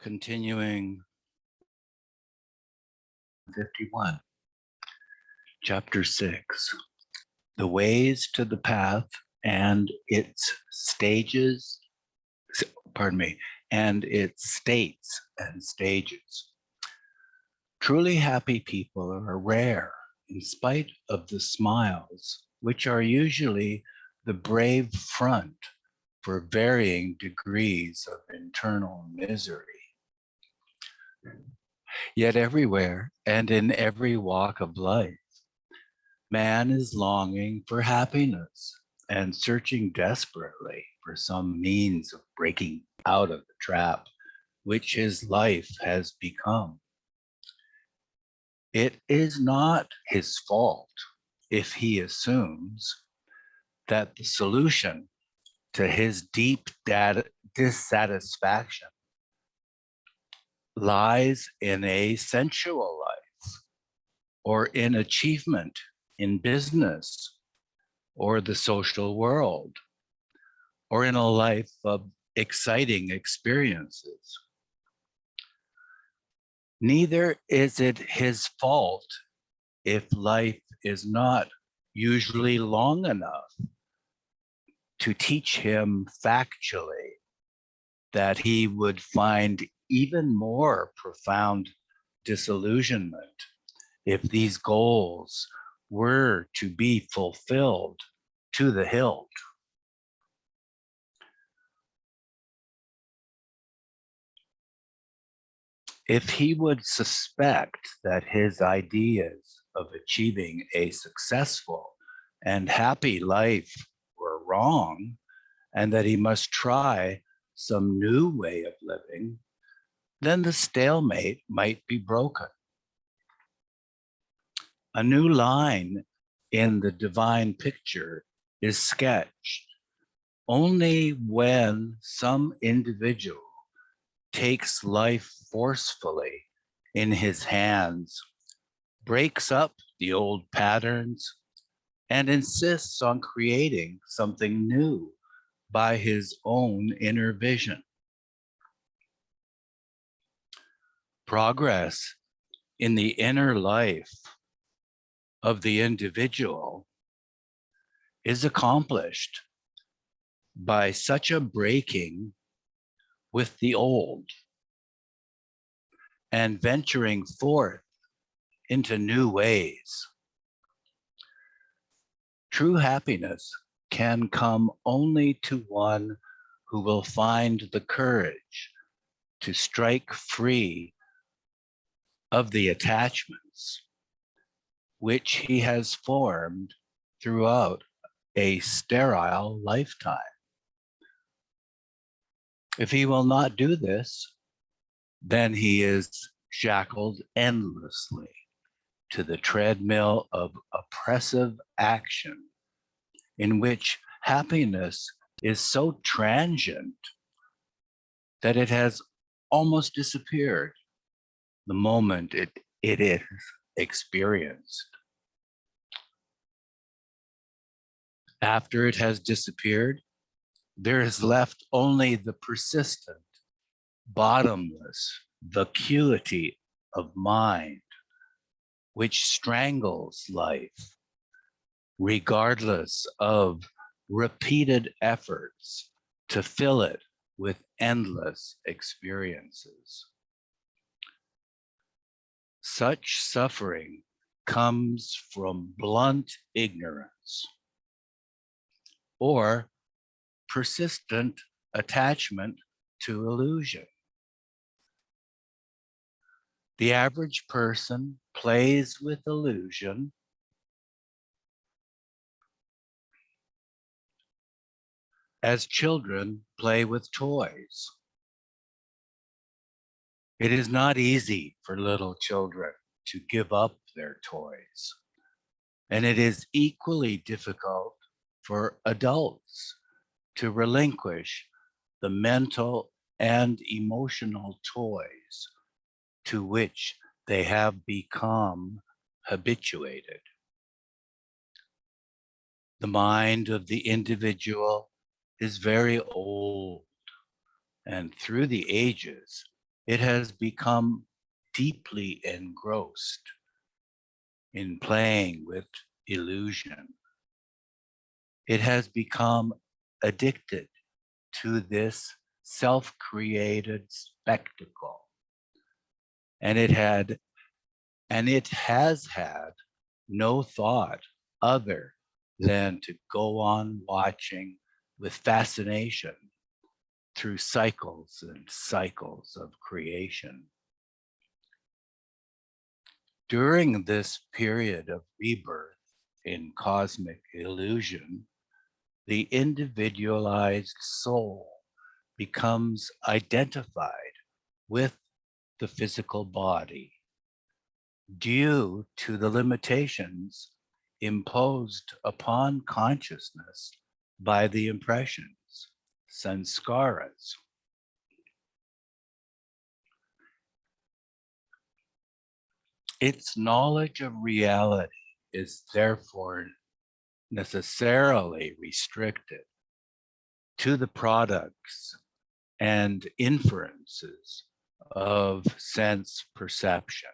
Continuing 51, Chapter 6, The Ways to the Path and its stages, and its states and stages. Truly happy people are rare in spite of the smiles, which are usually the brave front for varying degrees of internal misery. Yet everywhere and in every walk of life, man is longing for happiness and searching desperately for some means of breaking out of the trap which his life has become. It is not his fault if he assumes that the solution to his deep dissatisfaction lies in a sensual life, or in achievement in business, or the social world, or in a life of exciting experiences. Neither is it his fault if life is not usually long enough to teach him factually that he would find even more profound disillusionment if these goals were to be fulfilled to the hilt. If he would suspect that his ideas of achieving a successful and happy life were wrong, and that he must try some new way of living, then the stalemate might be broken. A new line in the divine picture is sketched only when some individual takes life forcefully in his hands, breaks up the old patterns, and insists on creating something new by his own inner vision. Progress in the inner life of the individual is accomplished by such a breaking with the old and venturing forth into new ways. True happiness can come only to one who will find the courage to strike free of the attachments which he has formed throughout a sterile lifetime. If he will not do this, then he is shackled endlessly to the treadmill of oppressive action, in which happiness is so transient that it has almost disappeared the moment it is experienced. After it has disappeared, there is left only the persistent, bottomless vacuity of mind, which strangles life, regardless of repeated efforts to fill it with endless experiences. Such suffering comes from blunt ignorance or persistent attachment to illusion. The average person plays with illusion as children play with toys. It is not easy for little children to give up their toys, and it is equally difficult for adults to relinquish the mental and emotional toys to which they have become habituated. The mind of the individual is very old, and through the ages, It has become deeply engrossed in playing with illusion. It has become addicted to this self-created spectacle. And it has had no thought other than to go on watching with fascination through cycles and cycles of creation. During this period of rebirth in cosmic illusion, the individualized soul becomes identified with the physical body due to the limitations imposed upon consciousness by the impressions, sanskaras. Its knowledge of reality is therefore necessarily restricted to the products and inferences of sense perception.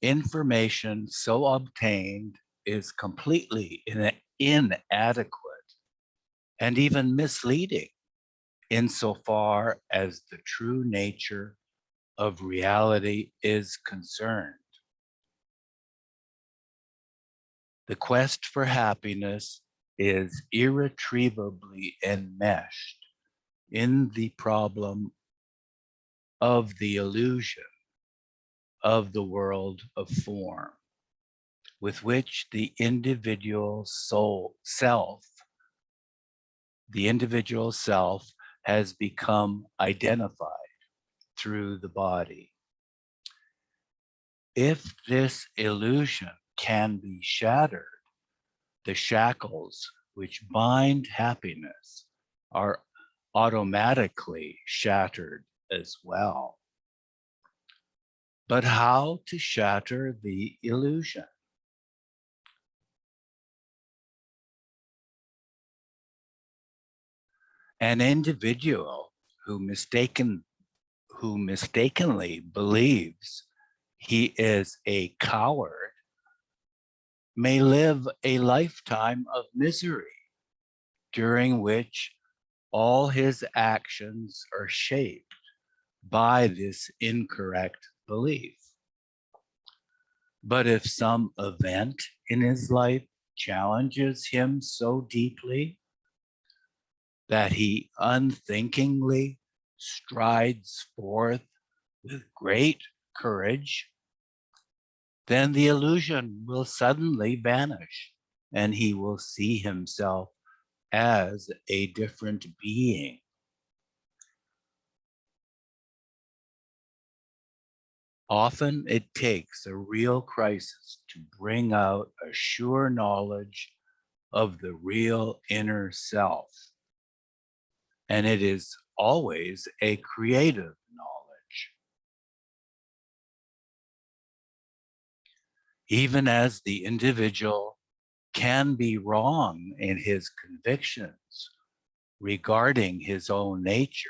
Information so obtained is completely inadequate and even misleading insofar as the true nature of reality is concerned. The quest for happiness is irretrievably enmeshed in the problem of the illusion of the world of form, with which the individual self has become identified through the body. If this illusion can be shattered, the shackles which bind happiness are automatically shattered as well. But how to shatter the illusion? An individual who mistakenly believes he is a coward may live a lifetime of misery during which all his actions are shaped by this incorrect belief. But if some event in his life challenges him so deeply that he unthinkingly strides forth with great courage, then the illusion will suddenly vanish and he will see himself as a different being. Often it takes a real crisis to bring out a sure knowledge of the real inner self. And it is always a creative knowledge. Even as the individual can be wrong in his convictions regarding his own nature,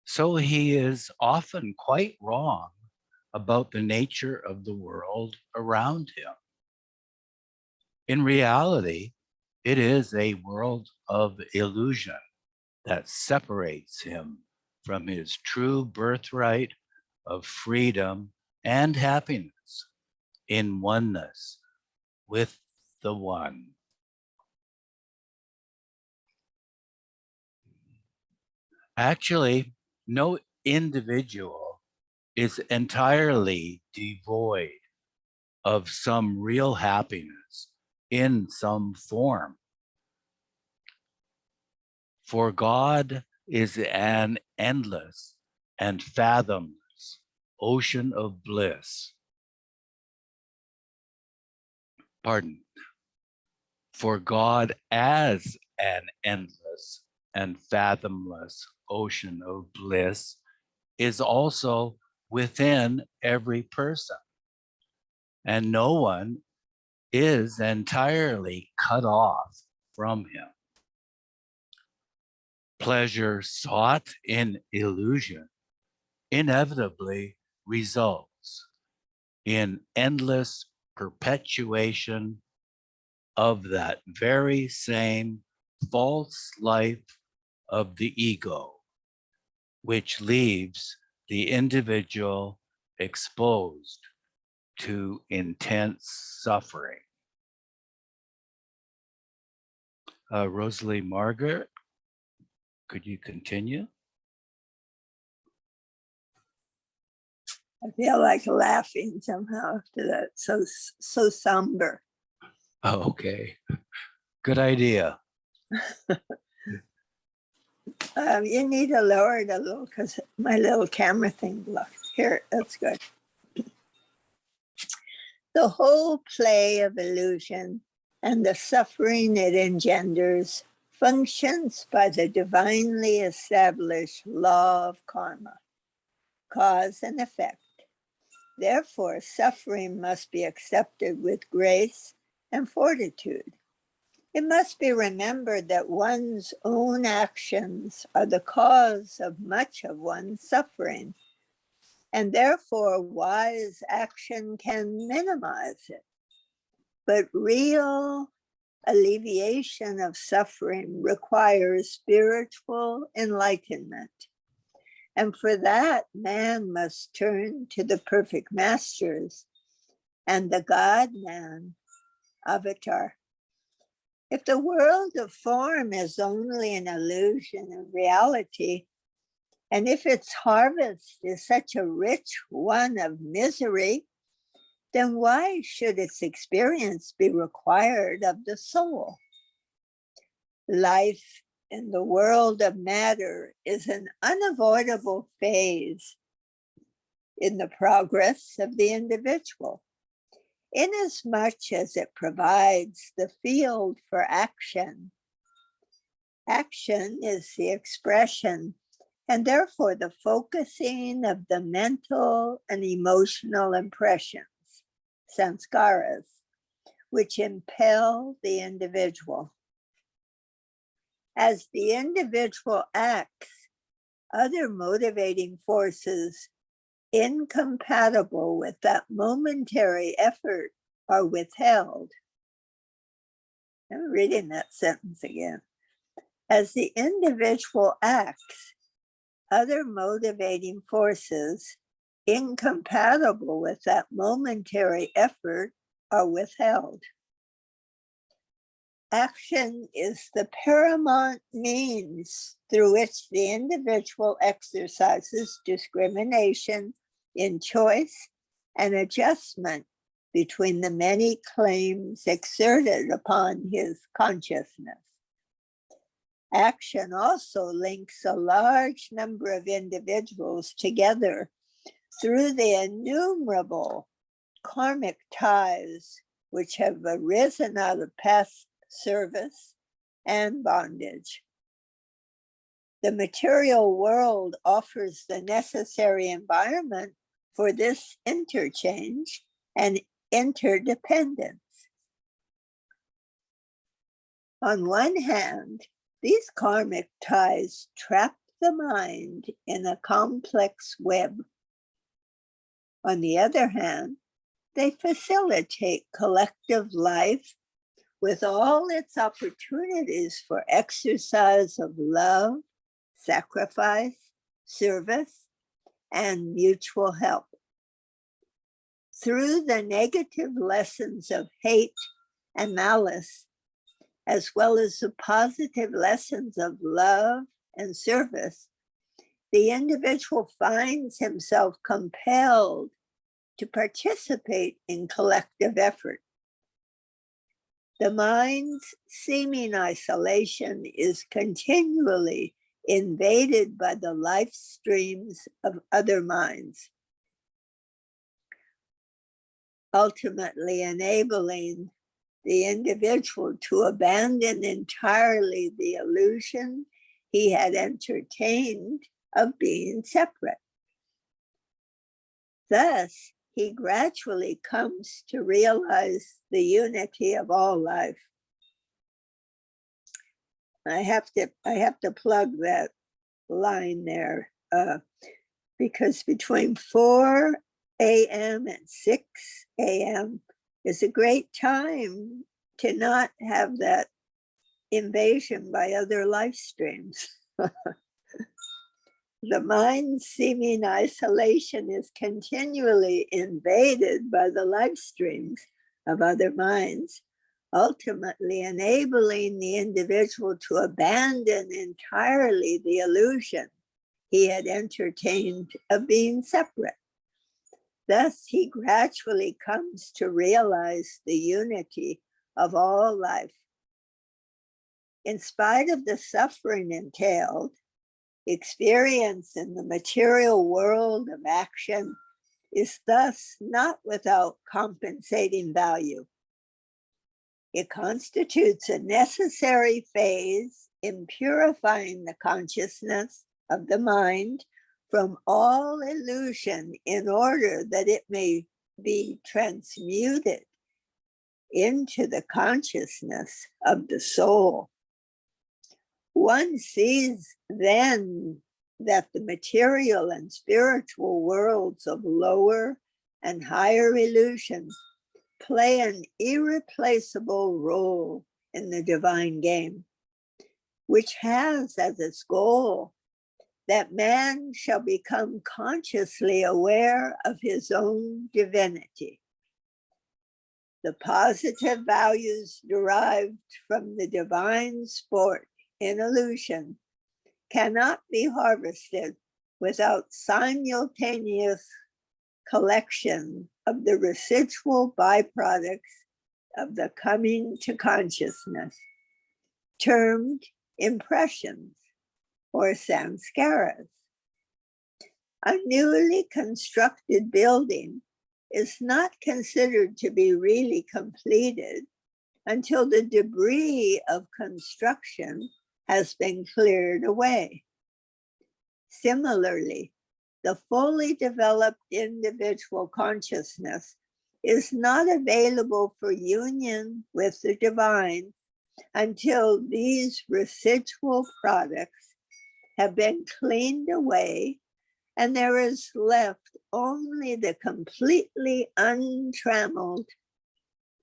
so he is often quite wrong about the nature of the world around him. In reality, it is a world of illusion that separates him from his true birthright of freedom and happiness in oneness with the One. Actually, no individual is entirely devoid of some real happiness in some form. For God is an endless and fathomless ocean of bliss. Pardon. For God as an endless and fathomless ocean of bliss is also within every person. And no one is entirely cut off from him. Pleasure sought in illusion inevitably results in endless perpetuation of that very same false life of the ego, which leaves the individual exposed to intense suffering. Rosalie Margaret, could you continue? I feel like laughing somehow after that. So somber. Oh, okay, good idea. You need to lower it a little because my little camera thing blocked. Here, that's good. The whole play of illusion and the suffering it engenders functions by the divinely established law of karma, cause and effect. Therefore, suffering must be accepted with grace and fortitude. It must be remembered that one's own actions are the cause of much of one's suffering, and therefore wise action can minimize it. But real alleviation of suffering requires spiritual enlightenment. And for that, man must turn to the perfect masters and the God-man, Avatar. If the world of form is only an illusion of reality, and if its harvest is such a rich one of misery, then why should its experience be required of the soul? Life in the world of matter is an unavoidable phase in the progress of the individual, inasmuch as it provides the field for action. Action is the expression and therefore the focusing of the mental and emotional impressions, sanskaras, which impel the individual. As the individual acts, other motivating forces incompatible with that momentary effort are withheld. I'm reading that sentence again. As the individual acts, other motivating forces incompatible with that momentary effort are withheld. Action is the paramount means through which the individual exercises discrimination in choice and adjustment between the many claims exerted upon his consciousness. Action also links a large number of individuals together through the innumerable karmic ties which have arisen out of past service and bondage. The material world offers the necessary environment for this interchange and interdependence. On one hand, these karmic ties trap the mind in a complex web. On the other hand, they facilitate collective life with all its opportunities for exercise of love, sacrifice, service, and mutual help. Through the negative lessons of hate and malice, as well as the positive lessons of love and service, the individual finds himself compelled to participate in collective effort. The mind's seeming isolation is continually invaded by the life streams of other minds, ultimately enabling the individual to abandon entirely the illusion he had entertained of being separate. Thus, he gradually comes to realize the unity of all life. I have to plug that line there because between 4 a.m. and 6 a.m. is a great time to not have that invasion by other life streams. The mind's seeming isolation is continually invaded by the life streams of other minds, ultimately enabling the individual to abandon entirely the illusion he had entertained of being separate. Thus, he gradually comes to realize the unity of all life. In spite of the suffering entailed, experience in the material world of action is thus not without compensating value. It constitutes a necessary phase in purifying the consciousness of the mind from all illusion in order that it may be transmuted into the consciousness of the soul. One sees then that the material and spiritual worlds of lower and higher illusion play an irreplaceable role in the divine game, which has as its goal that man shall become consciously aware of his own divinity. The positive values derived from the divine sport in illusion cannot be harvested without simultaneous collection of the residual byproducts of the coming to consciousness, termed impressions or samskaras. A newly constructed building is not considered to be really completed until the debris of construction has been cleared away. Similarly, the fully developed individual consciousness is not available for union with the divine until these residual products have been cleaned away and there is left only the completely untrammeled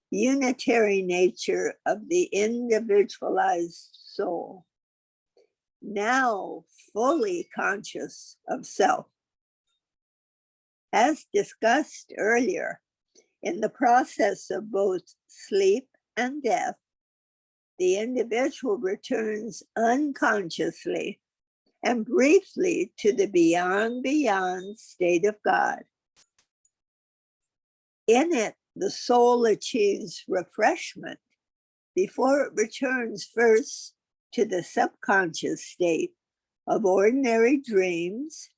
unitary nature of the individualized soul, now fully conscious of self. As discussed earlier, in the process of both sleep and death, the individual returns unconsciously and briefly to the beyond state of God. In it, the soul achieves refreshment before it returns first to the subconscious state of ordinary dreams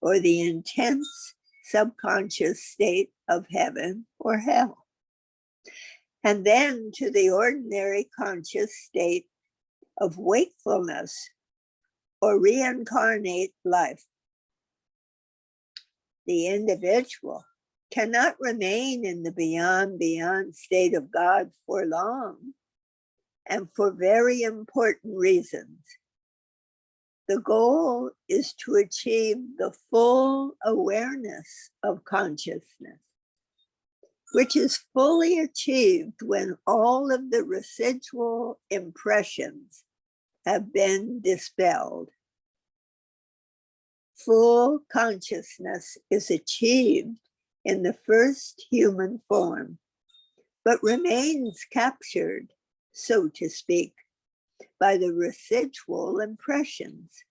or the intense subconscious state of heaven or hell, and then to the ordinary conscious state of wakefulness or reincarnate life. The individual cannot remain in the beyond state of God for long, and for very important reasons. The goal is to achieve the full awareness of consciousness, which is fully achieved when all of the residual impressions have been dispelled. Full consciousness is achieved in the first human form, but remains captured, so to speak, by the residual impressions,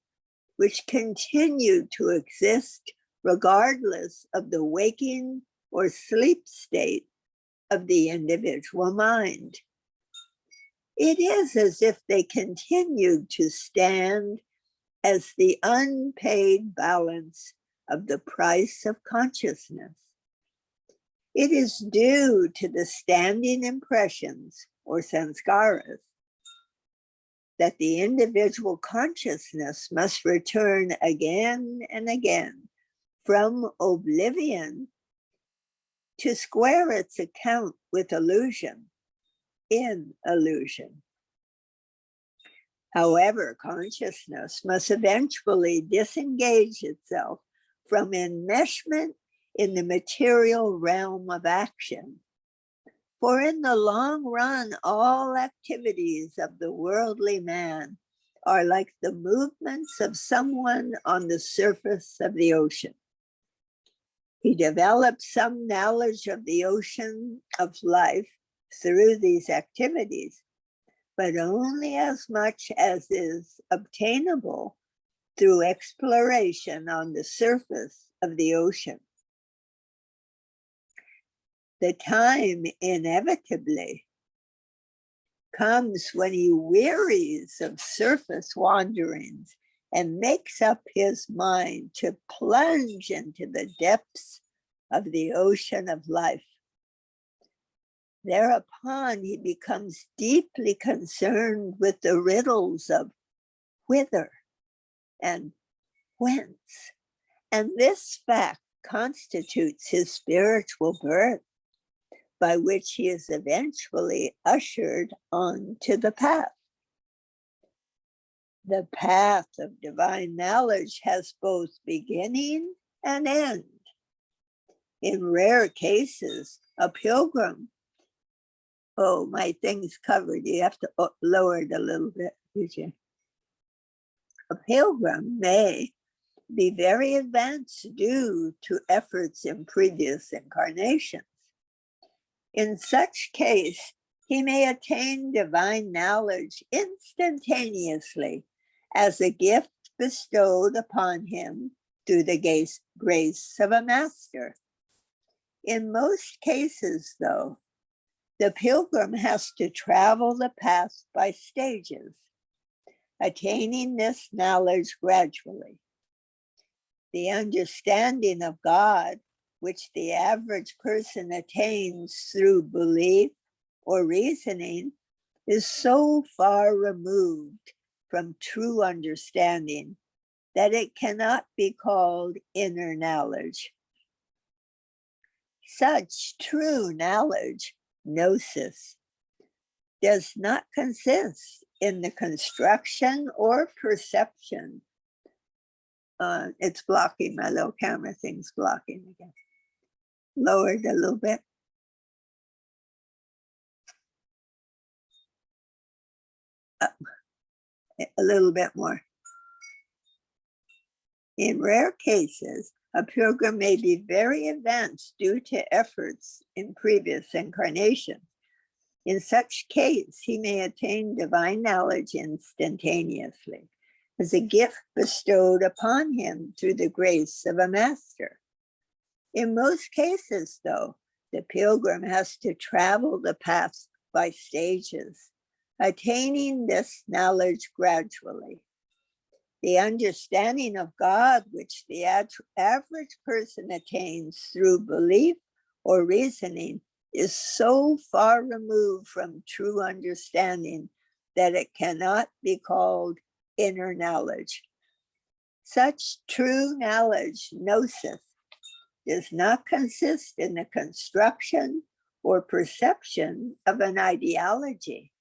which continue to exist regardless of the waking or sleep state of the individual mind. It is as if they continued to stand as the unpaid balance of the price of consciousness. It is due to the standing impressions or samskaras that the individual consciousness must return again and again from oblivion to square its account with illusion in illusion. However, consciousness must eventually disengage itself from enmeshment in the material realm of action. For in the long run, all activities of the worldly man are like the movements of someone on the surface of the ocean. He develops some knowledge of the ocean of life through these activities, but only as much as is obtainable through exploration on the surface of the ocean. The time inevitably comes when he wearies of surface wanderings and makes up his mind to plunge into the depths of the ocean of life. Thereupon, he becomes deeply concerned with the riddles of whither and whence. And this fact constitutes his spiritual birth, by which he is eventually ushered onto the path. The path of divine knowledge has both beginning and end. In rare cases, a pilgrim, oh, my thing's covered. You have to lower it a little bit, Eugene. A pilgrim may be very advanced due to efforts in previous incarnations. In such case, he may attain divine knowledge instantaneously as a gift bestowed upon him through the grace of a master. In most cases, though, the pilgrim has to travel the path by stages, attaining this knowledge gradually. The understanding of God, which the average person attains through belief or reasoning, is so far removed from true understanding that it cannot be called inner knowledge. Such true knowledge, gnosis, does not consist in the construction or perception. It's blocking, my little camera thing's blocking again. Lowered a little bit. Up. A little bit more. In rare cases, a pilgrim may be very advanced due to efforts in previous incarnations. In such case, he may attain divine knowledge instantaneously as a gift bestowed upon him through the grace of a master. In most cases, though, the pilgrim has to travel the path by stages, attaining this knowledge gradually. The understanding of God, which the average person attains through belief or reasoning, is so far removed from true understanding that it cannot be called inner knowledge. Such true knowledge, gnosis, does not consist in the construction or perception of an ideology.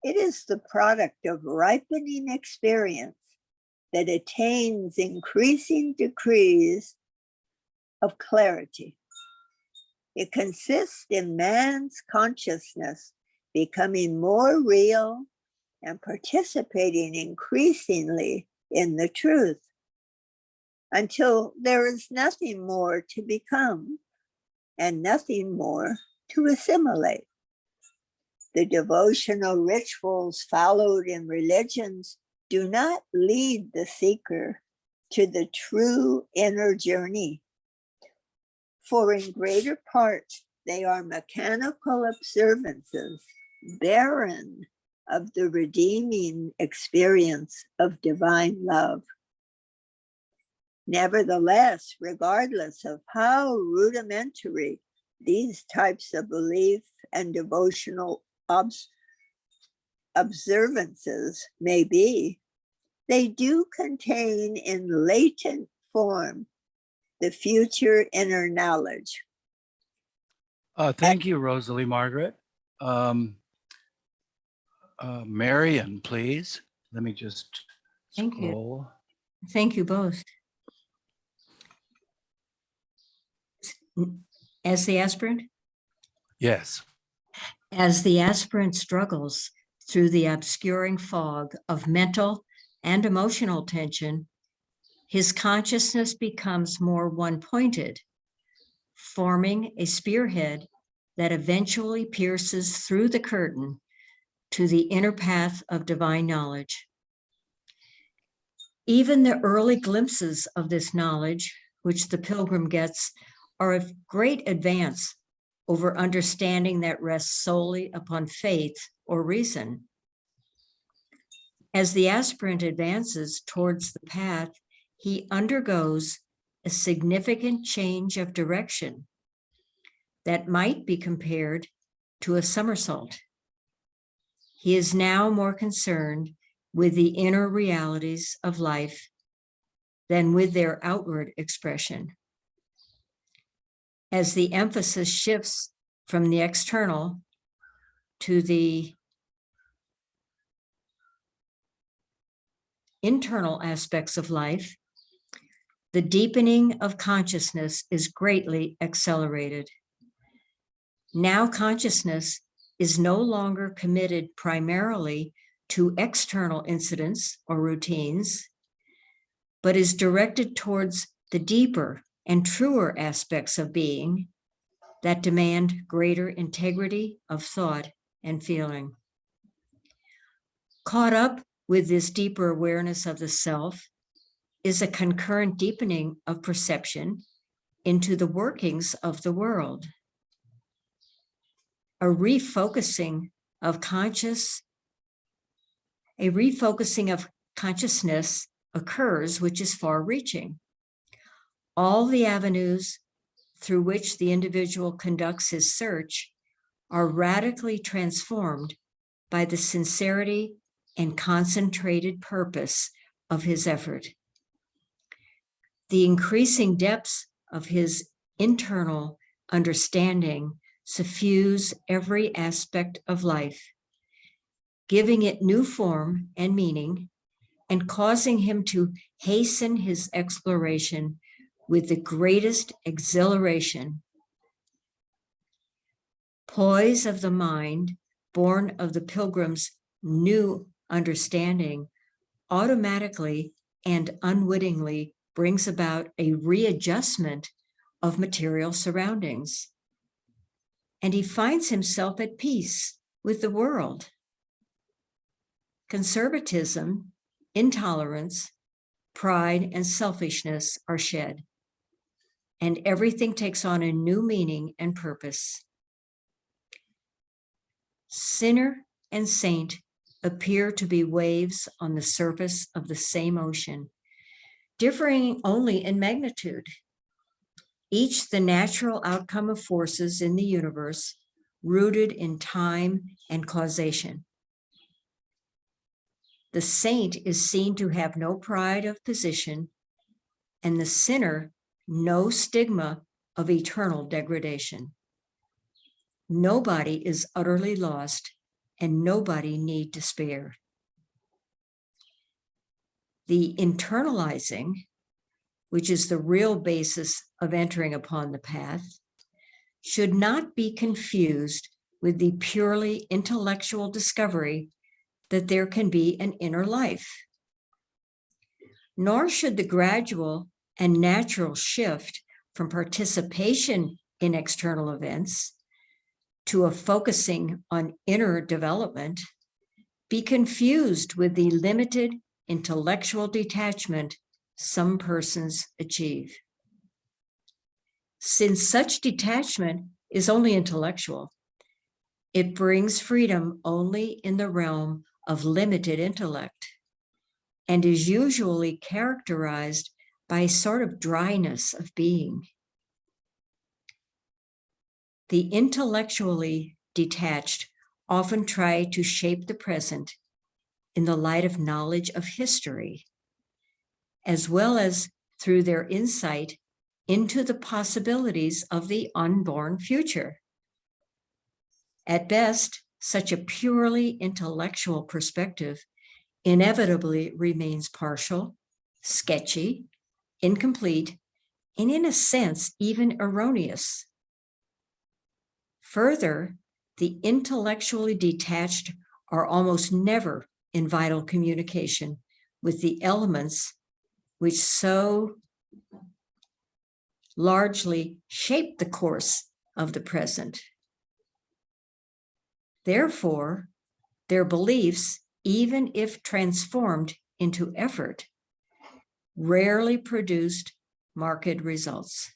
It is the product of ripening experience that attains increasing degrees of clarity. It consists in man's consciousness becoming more real and participating increasingly in the truth, until there is nothing more to become and nothing more to assimilate. The devotional rituals followed in religions do not lead the seeker to the true inner journey, for in greater part they are mechanical observances barren of the redeeming experience of divine love. Nevertheless, regardless of how rudimentary these types of belief and devotional observances may be, they do contain in latent form the future inner knowledge. Thank you, Rosalie Margaret. Marion, please. Let me just Thank you. scroll. Thank you both. As the aspirant? Yes. As the aspirant struggles through the obscuring fog of mental and emotional tension, his consciousness becomes more one-pointed, forming a spearhead that eventually pierces through the curtain to the inner path of divine knowledge. Even the early glimpses of this knowledge, which the pilgrim gets, are of great advance over understanding that rests solely upon faith or reason. As the aspirant advances towards the path, he undergoes a significant change of direction that might be compared to a somersault. He is now more concerned with the inner realities of life than with their outward expression. As the emphasis shifts from the external to the internal aspects of life, the deepening of consciousness is greatly accelerated. Now consciousness is no longer committed primarily to external incidents or routines, but is directed towards the deeper and truer aspects of being that demand greater integrity of thought and feeling. Caught up with this deeper awareness of the self is a concurrent deepening of perception into the workings of the world. A refocusing of consciousness occurs, which is far-reaching. All the avenues through which the individual conducts his search are radically transformed by the sincerity and concentrated purpose of his effort. The increasing depths of his internal understanding suffuse every aspect of life, giving it new form and meaning, and causing him to hasten his exploration with the greatest exhilaration. Poise of the mind, born of the pilgrim's new understanding, automatically and unwittingly brings about a readjustment of material surroundings. And he finds himself at peace with the world. Conservatism, intolerance, pride, and selfishness are shed, and everything takes on a new meaning and purpose. Sinner and saint appear to be waves on the surface of the same ocean, differing only in magnitude. Each the natural outcome of forces in the universe, rooted in time and causation. The saint is seen to have no pride of position, and the sinner no stigma of eternal degradation. Nobody is utterly lost, and nobody need despair. The internalizing, which is the real basis of entering upon the path, should not be confused with the purely intellectual discovery that there can be an inner life. Nor should the gradual and natural shift from participation in external events to a focusing on inner development be confused with the limited intellectual detachment some persons achieve. Since such detachment is only intellectual, it brings freedom only in the realm of limited intellect and is usually characterized by a sort of dryness of being. The intellectually detached often try to shape the present in the light of knowledge of history, as well as through their insight into the possibilities of the unborn future. At best, such a purely intellectual perspective inevitably remains partial, sketchy, incomplete, and in a sense, even erroneous. Further, the intellectually detached are almost never in vital communication with the elements which so largely shape the course of the present. Therefore, their beliefs, even if transformed into effort, rarely produced marked results.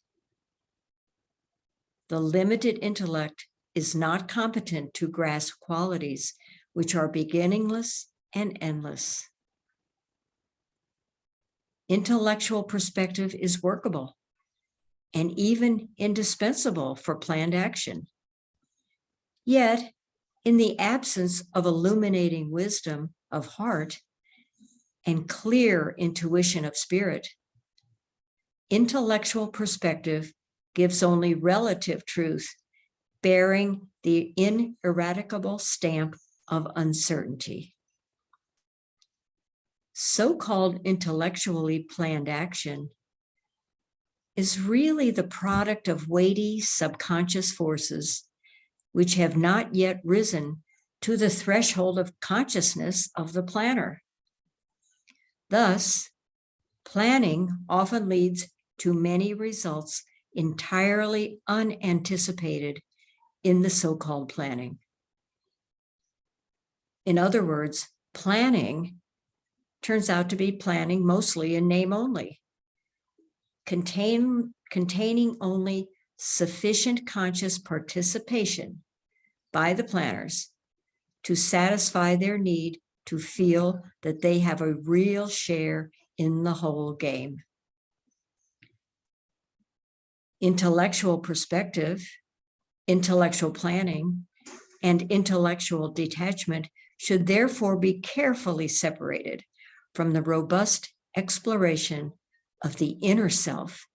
The limited intellect is not competent to grasp qualities which are beginningless and endless. Intellectual perspective is workable and even indispensable for planned action. Yet, in the absence of illuminating wisdom of heart and clear intuition of spirit, intellectual perspective gives only relative truth, bearing the ineradicable stamp of uncertainty. So-called intellectually planned action is really the product of weighty subconscious forces which have not yet risen to the threshold of consciousness of the planner. Thus, planning often leads to many results entirely unanticipated in the so-called planning. In other words, planning turns out to be planning mostly in name only, containing only sufficient conscious participation by the planners to satisfy their need to feel that they have a real share in the whole game. Intellectual perspective, intellectual planning, and intellectual detachment should therefore be carefully separated from the robust exploration of the inner self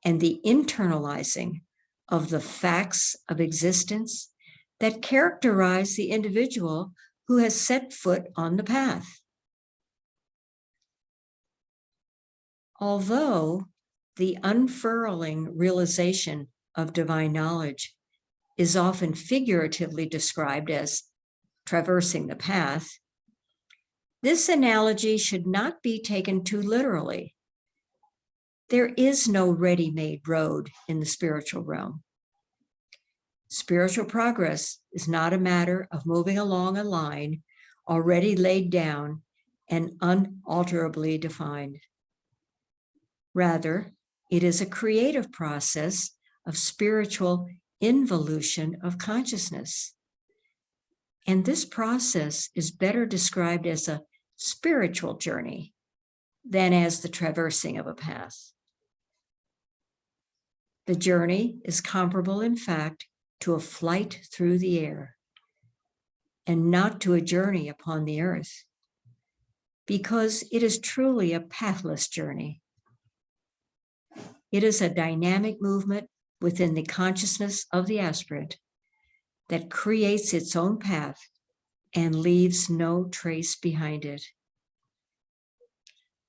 and the internalizing of the facts of existence that characterize the individual who has set foot on the path. Although the unfurling realization of divine knowledge is often figuratively described as traversing the path, this analogy should not be taken too literally. There is no ready-made road in the spiritual realm. Spiritual progress is not a matter of moving along a line already laid down and unalterably defined. Rather, it is a creative process of spiritual involution of consciousness. And this process is better described as a spiritual journey than as the traversing of a path. The journey is comparable, in fact, to a flight through the air, and not to a journey upon the earth, because it is truly a pathless journey. It is a dynamic movement within the consciousness of the aspirant that creates its own path and leaves no trace behind it.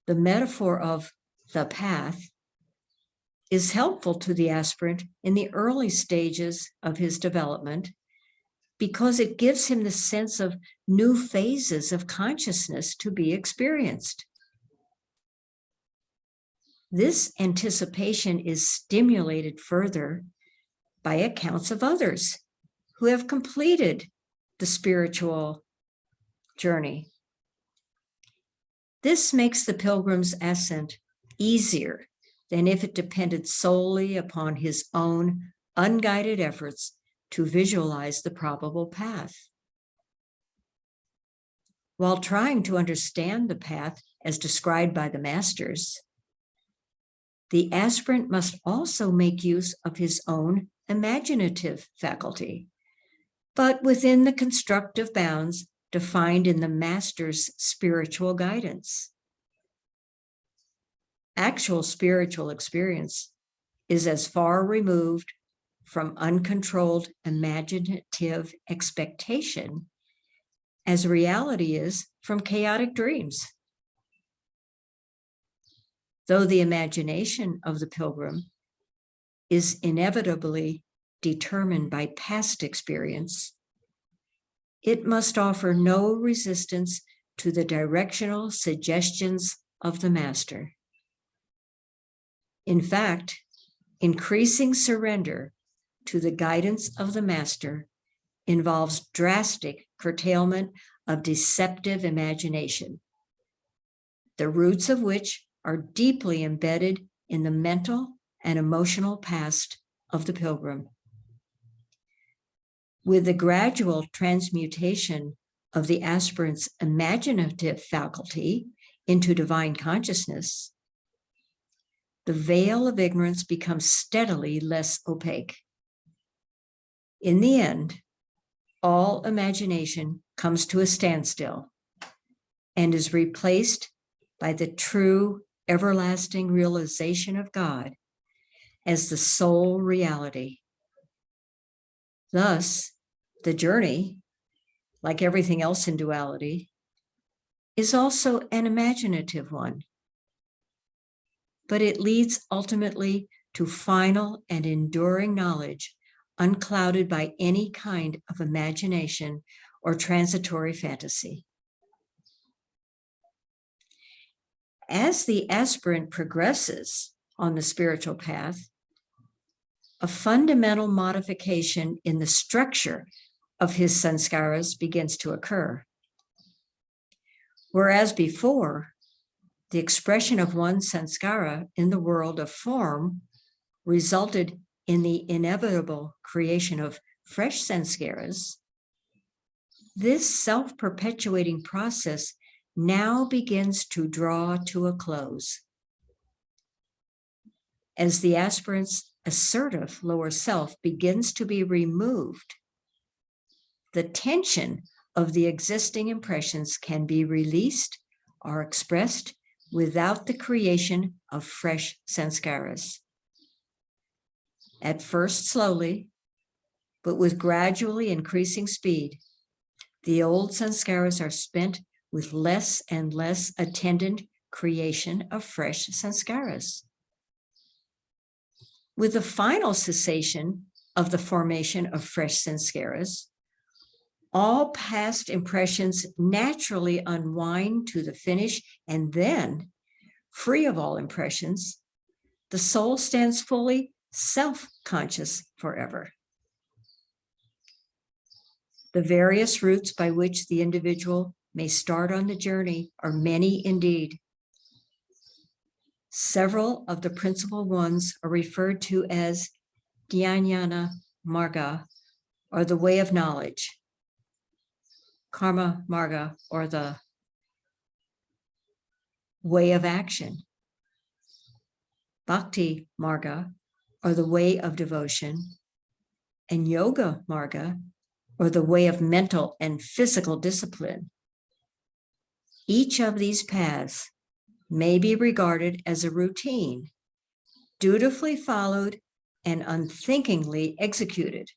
The metaphor of the path is helpful to the aspirant in the early stages of his development because it gives him the sense of new phases of consciousness to be experienced. This anticipation is stimulated further by accounts of others who have completed the spiritual journey. This makes the pilgrim's ascent easier than if it depended solely upon his own unguided efforts to visualize the probable path. While trying to understand the path as described by the masters, the aspirant must also make use of his own imaginative faculty, but within the constructive bounds defined in the master's spiritual guidance. Actual spiritual experience is as far removed from uncontrolled imaginative expectation as reality is from chaotic dreams. Though the imagination of the pilgrim is inevitably determined by past experience, it must offer no resistance to the directional suggestions of the master. In fact, increasing surrender to the guidance of the master involves drastic curtailment of deceptive imagination, the roots of which are deeply embedded in the mental and emotional past of the pilgrim. With the gradual transmutation of the aspirant's imaginative faculty into divine consciousness, the veil of ignorance becomes steadily less opaque. In the end, all imagination comes to a standstill and is replaced by the true everlasting realization of God as the sole reality. Thus, the journey, like everything else in duality, is also an imaginative one, but it leads ultimately to final and enduring knowledge unclouded by any kind of imagination or transitory fantasy. As the aspirant progresses on the spiritual path, a fundamental modification in the structure of his sanskaras begins to occur. Whereas before, the expression of one sanskara in the world of form resulted in the inevitable creation of fresh sanskaras, this self-perpetuating process now begins to draw to a close. As the aspirant's assertive lower self begins to be removed, the tension of the existing impressions can be released or expressed without the creation of fresh sanskaras. At first slowly, but with gradually increasing speed, the old sanskaras are spent with less and less attendant creation of fresh sanskaras. With the final cessation of the formation of fresh sanskaras, all past impressions naturally unwind to the finish, and then, free of all impressions, the soul stands fully self-conscious forever. The various routes by which the individual may start on the journey are many indeed. Several of the principal ones are referred to as Jnana Marga, or the way of knowledge, Karma Marga, or the way of action, Bhakti Marga, or the way of devotion, and Yoga Marga, or the way of mental and physical discipline. Each of these paths may be regarded as a routine, dutifully followed and unthinkingly executed,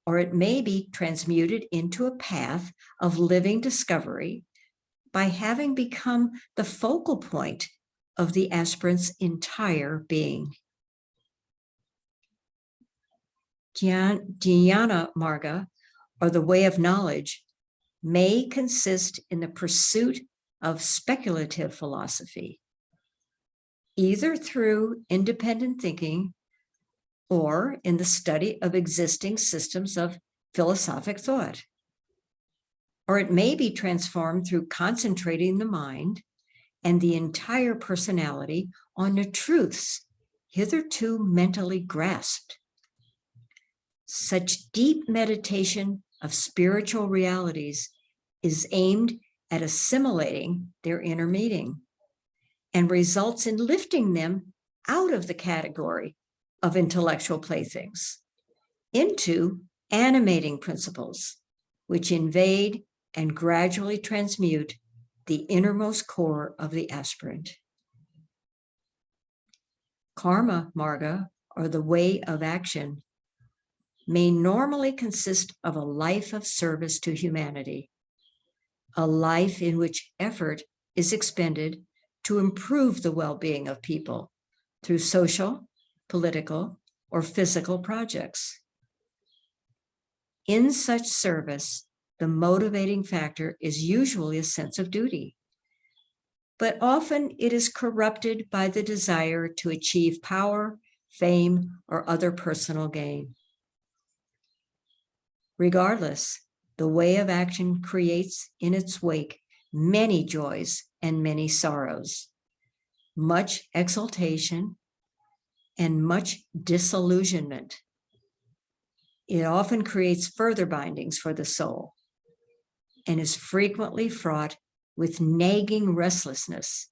or it may be transmuted into a path of living discovery by having become the focal point of the aspirant's entire being. Jnana Marga, or the way of knowledge, may consist in the pursuit of speculative philosophy, either through independent thinking or in the study of existing systems of philosophic thought. Or it may be transformed through concentrating the mind and the entire personality on the truths hitherto mentally grasped. Such deep meditation of spiritual realities is aimed at assimilating their inner meaning and results in lifting them out of the category of intellectual playthings into animating principles, which invade and gradually transmute the innermost core of the aspirant. Karma Marga, or the way of action, may normally consist of a life of service to humanity, a life in which effort is expended to improve the well-being of people through social, political, or physical projects. In such service, the motivating factor is usually a sense of duty, but often it is corrupted by the desire to achieve power, fame, or other personal gain. Regardless, the way of action creates in its wake many joys and many sorrows, much exaltation and much disillusionment. It often creates further bindings for the soul and is frequently fraught with nagging restlessness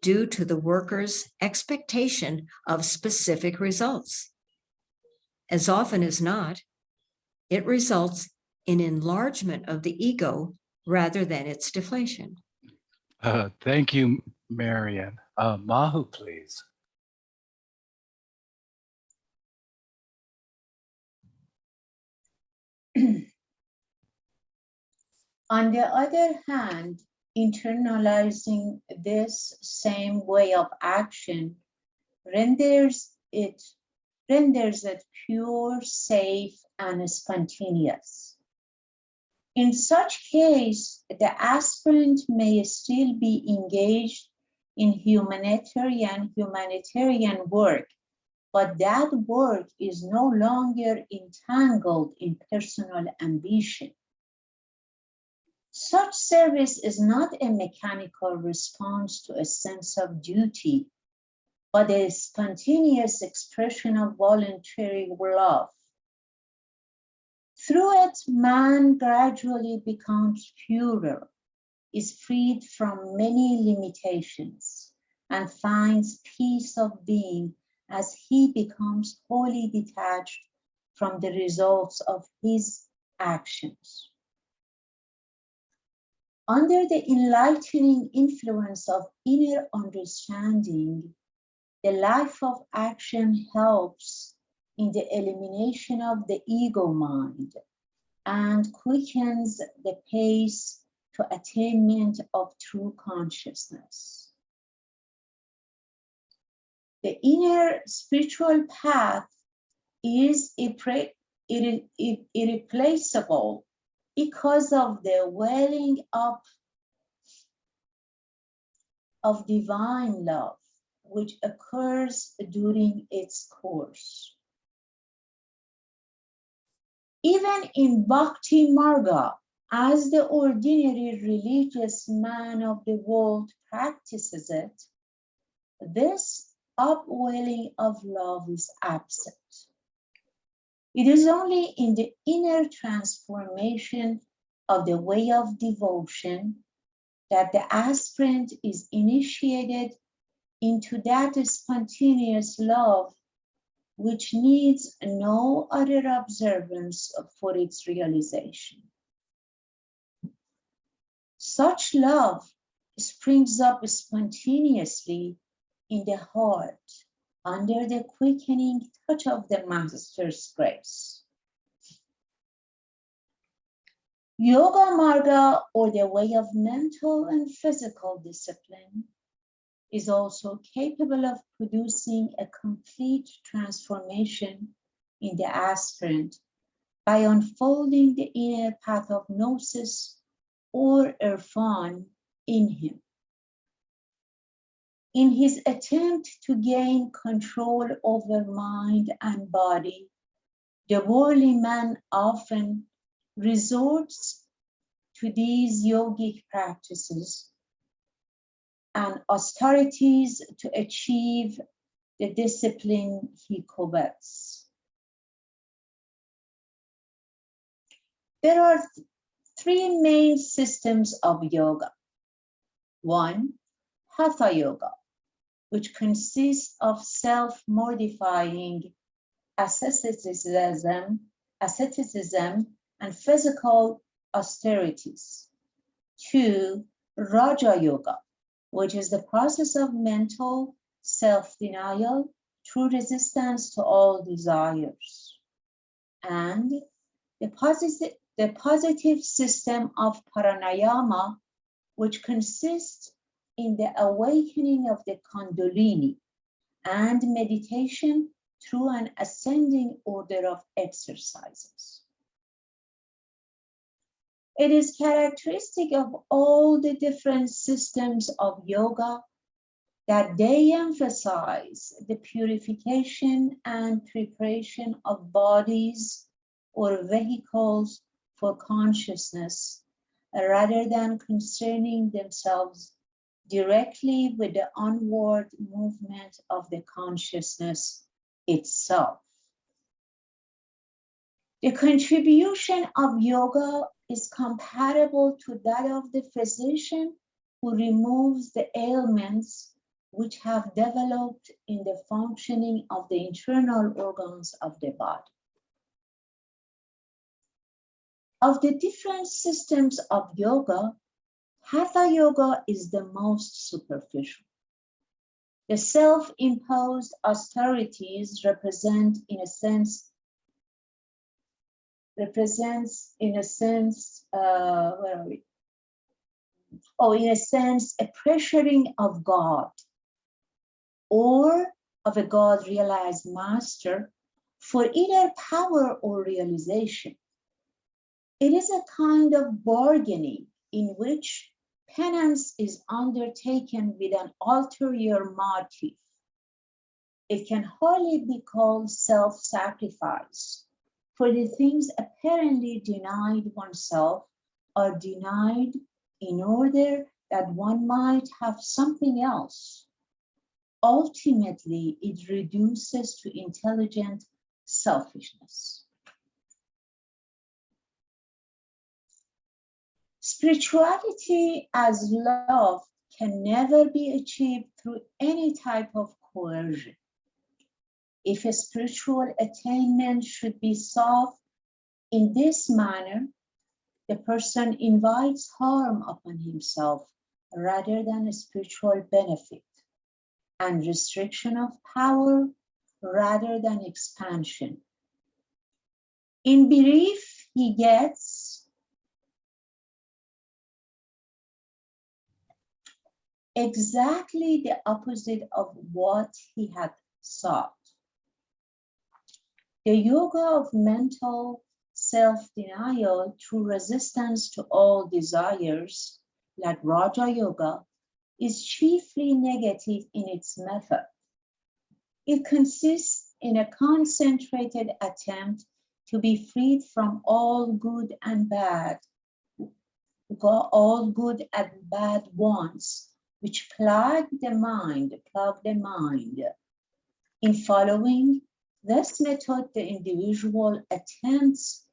due to the worker's expectation of specific results. As often as not, it results in enlargement of the ego rather than its deflation. Thank you, Marian. Mahu, please. On the other hand, internalizing this same way of action renders it pure, safe, and spontaneous. In such case, the aspirant may still be engaged in humanitarian work, but that work is no longer entangled in personal ambition. Such service is not a mechanical response to a sense of duty, but a spontaneous expression of voluntary love. Through it, man gradually becomes purer, is freed from many limitations, and finds peace of being as he becomes wholly detached from the results of his actions. Under the enlightening influence of inner understanding, the life of action helps in the elimination of the ego mind and quickens the pace to attainment of true consciousness. The inner spiritual path is irreplaceable because of the welling up of divine love, which occurs during its course. Even in Bhakti Marga, as the ordinary religious man of the world practices it, this upwelling of love is absent. It is only in the inner transformation of the way of devotion that the aspirant is initiated into that spontaneous love which needs no other observance for its realization. Such love springs up spontaneously in the heart under the quickening touch of the Master's grace. Yoga Marga, or the way of mental and physical discipline, is also capable of producing a complete transformation in the aspirant by unfolding the inner path of gnosis or irfan in him. In his attempt to gain control over mind and body, the worldly man often resorts to these yogic practices and austerities to achieve the discipline he covets. There are three main systems of yoga. One, Hatha Yoga, which consists of self-mortifying asceticism and physical austerities. Two, Raja Yoga, which is the process of mental self-denial through resistance to all desires. and the positive system of pranayama, which consists in the awakening of the kundalini and meditation through an ascending order of exercises. It is characteristic of all the different systems of yoga that they emphasize the purification and preparation of bodies or vehicles for consciousness, rather than concerning themselves directly with the onward movement of the consciousness itself. The contribution of yoga is comparable to that of the physician who removes the ailments which have developed in the functioning of the internal organs of the body. Of the different systems of yoga, Hatha yoga is the most superficial. The self-imposed austerities represents in a sense a pressuring of God or of a God realized master for either power or realization. It is a kind of bargaining in which penance is undertaken with an ulterior motive. It can hardly be called self-sacrifice, for the things apparently denied oneself are denied in order that one might have something else. Ultimately, it reduces to intelligent selfishness. Spirituality as love can never be achieved through any type of coercion. If a spiritual attainment should be sought in this manner, the person invites harm upon himself rather than a spiritual benefit, and restriction of power rather than expansion. In brief, he gets exactly the opposite of what he had sought. The yoga of mental self-denial through resistance to all desires, like Raja Yoga, is chiefly negative in its method. It consists in a concentrated attempt to be freed from all good and bad wants, which plague the mind. In following this method, the individual attempts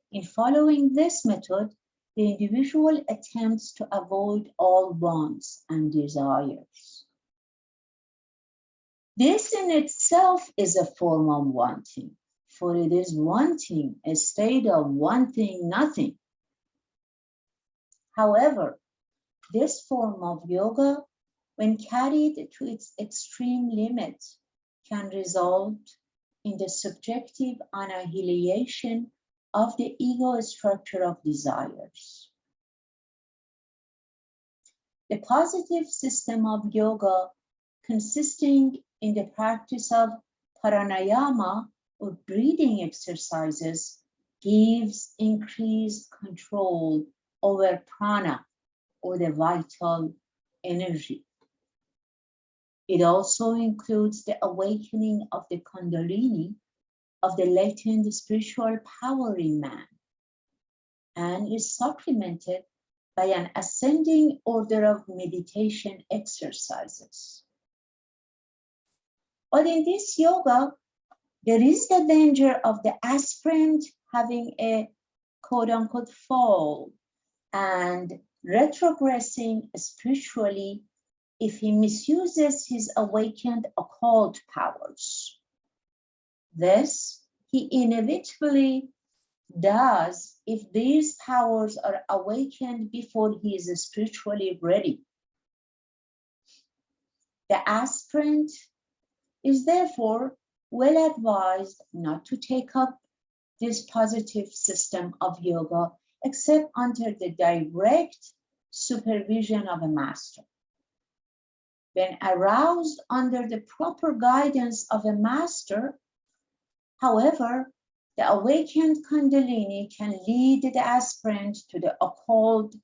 to avoid all wants and desires. This in itself is a form of wanting, for it is wanting, a state of wanting nothing. However, this form of yoga, when carried to its extreme limit, can result in the subjective annihilation of the ego structure of desires. The positive system of yoga, consisting in the practice of pranayama or breathing exercises, gives increased control over prana or the vital energy. It also includes the awakening of the kundalini, of the latent spiritual power in man, and is supplemented by an ascending order of meditation exercises. But in this yoga, there is the danger of the aspirant having a quote-unquote fall and retrogressing spiritually if he misuses his awakened occult powers. This he inevitably does if these powers are awakened before he is spiritually ready. The aspirant is therefore well advised not to take up this positive system of yoga except under the direct supervision of a master. When aroused under the proper guidance of a master, however, the awakened Kundalini can lead the aspirant to the occult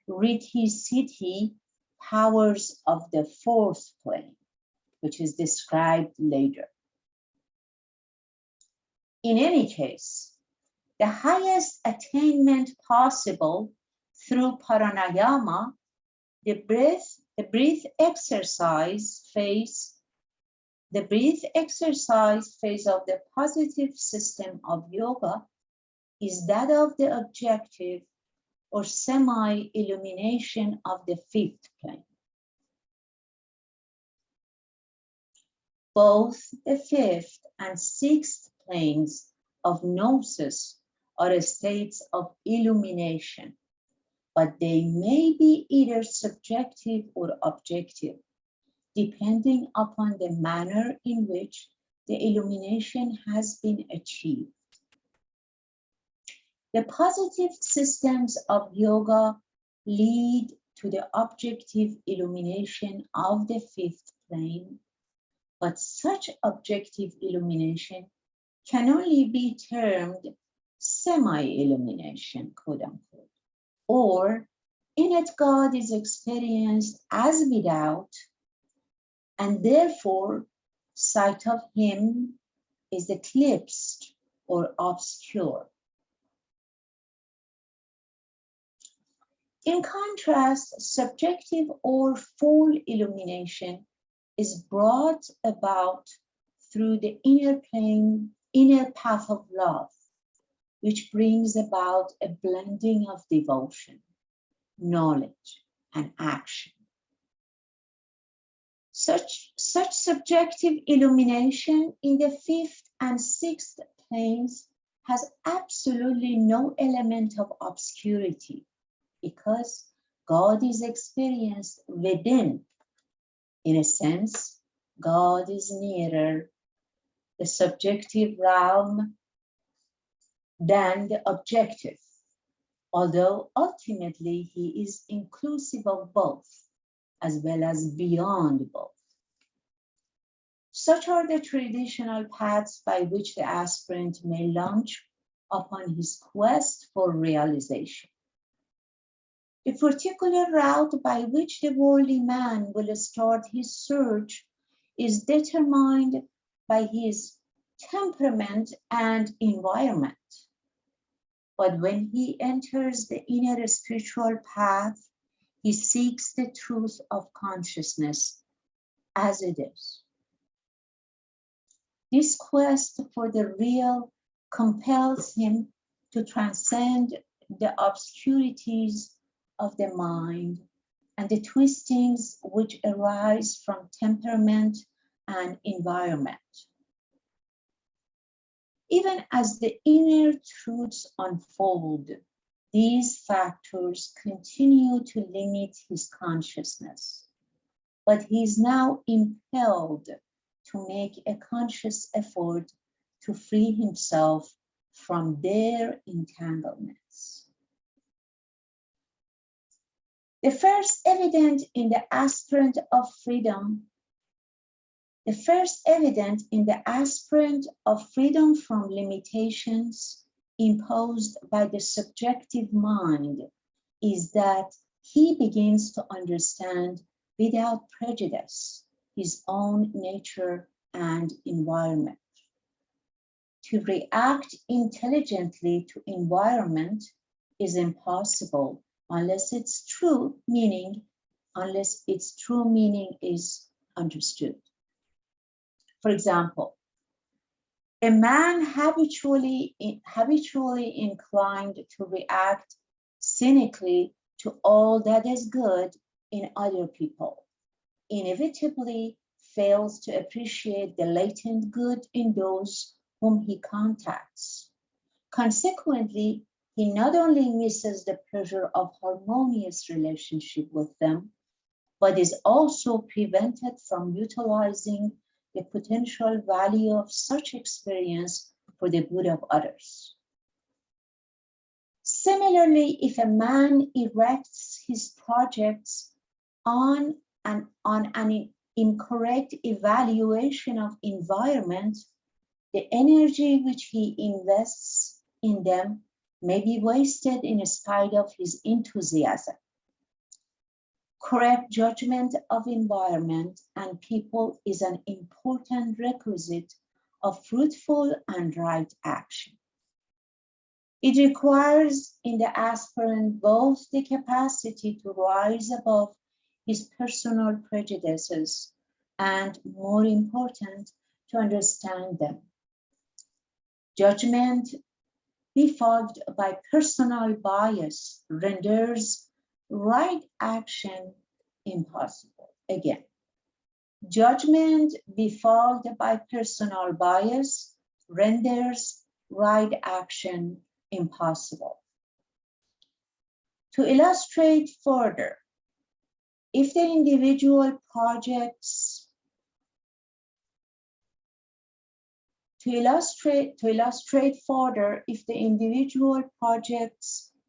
Riddhi Siddhi powers of the fourth plane, which is described later. In any case, the highest attainment possible through pranayama, the breath exercise phase of the positive system of yoga is that of the objective or semi-illumination of the fifth plane. Both the fifth and sixth planes of gnosis are states of illumination, but they may be either subjective or objective, depending upon the manner in which the illumination has been achieved. The positive systems of yoga lead to the objective illumination of the fifth plane, but such objective illumination can only be termed semi-illumination, quote unquote, or in it God is experienced as without, and therefore sight of him is eclipsed or obscure. In contrast, subjective or full illumination is brought about through the inner path of love, which brings about a blending of devotion, knowledge, and action. Such subjective illumination in the fifth and sixth planes has absolutely no element of obscurity, because God is experienced within. In a sense, God is nearer the subjective realm than the objective, although ultimately he is inclusive of both, as well as beyond both. Such are the traditional paths by which the aspirant may launch upon his quest for realization. The particular route by which the worldly man will start his search is determined by his temperament and environment. But when he enters the inner spiritual path, he seeks the truth of consciousness as it is. This quest for the real compels him to transcend the obscurities of the mind and the twistings which arise from temperament and environment. Even as the inner truths unfold, these factors continue to limit his consciousness, but he is now impelled to make a conscious effort to free himself from their entanglements. The first evident in the aspirant of freedom from limitations imposed by the subjective mind is that he begins to understand without prejudice his own nature and environment. To react intelligently to environment is impossible unless its true meaning is understood. For example, a man habitually inclined to react cynically to all that is good in other people inevitably fails to appreciate the latent good in those whom he contacts. Consequently, he not only misses the pleasure of harmonious relationship with them, but is also prevented from utilizing the potential value of such experience for the good of others. Similarly, if a man erects his projects on an incorrect evaluation of environment, the energy which he invests in them may be wasted in spite of his enthusiasm. Correct judgment of environment and people is an important requisite of fruitful and right action. It requires in the aspirant both the capacity to rise above his personal prejudices and, more important, to understand them. Judgment befogged by personal bias renders right action impossible. Again, judgment befogged by personal bias renders right action impossible. To illustrate further, if the individual projects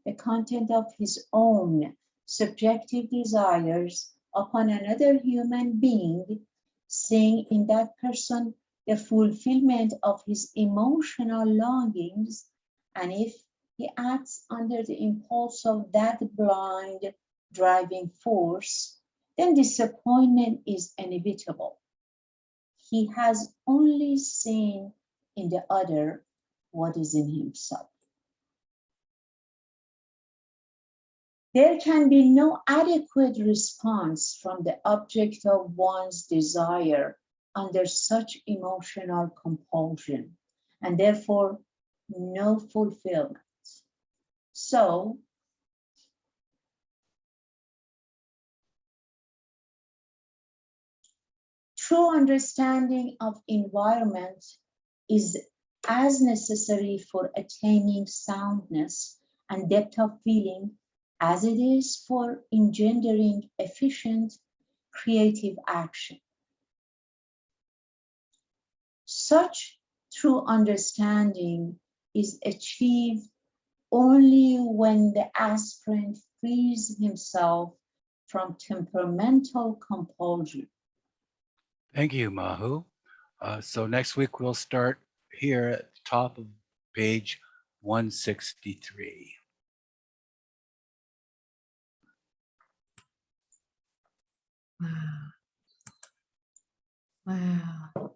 the content of his own subjective desires upon another human being, seeing in that person the fulfillment of his emotional longings, and if he acts under the impulse of that blind driving force, then disappointment is inevitable. He has only seen in the other what is in himself. There can be no adequate response from the object of one's desire under such emotional compulsion, and therefore no fulfillment. So, true understanding of environment is as necessary for attaining soundness and depth of feeling as it is for engendering efficient creative action. Such true understanding is achieved only when the aspirant frees himself from temperamental compulsion. Thank you, Mahu. So next week we'll start here at the top of page 163. Wow. Wow.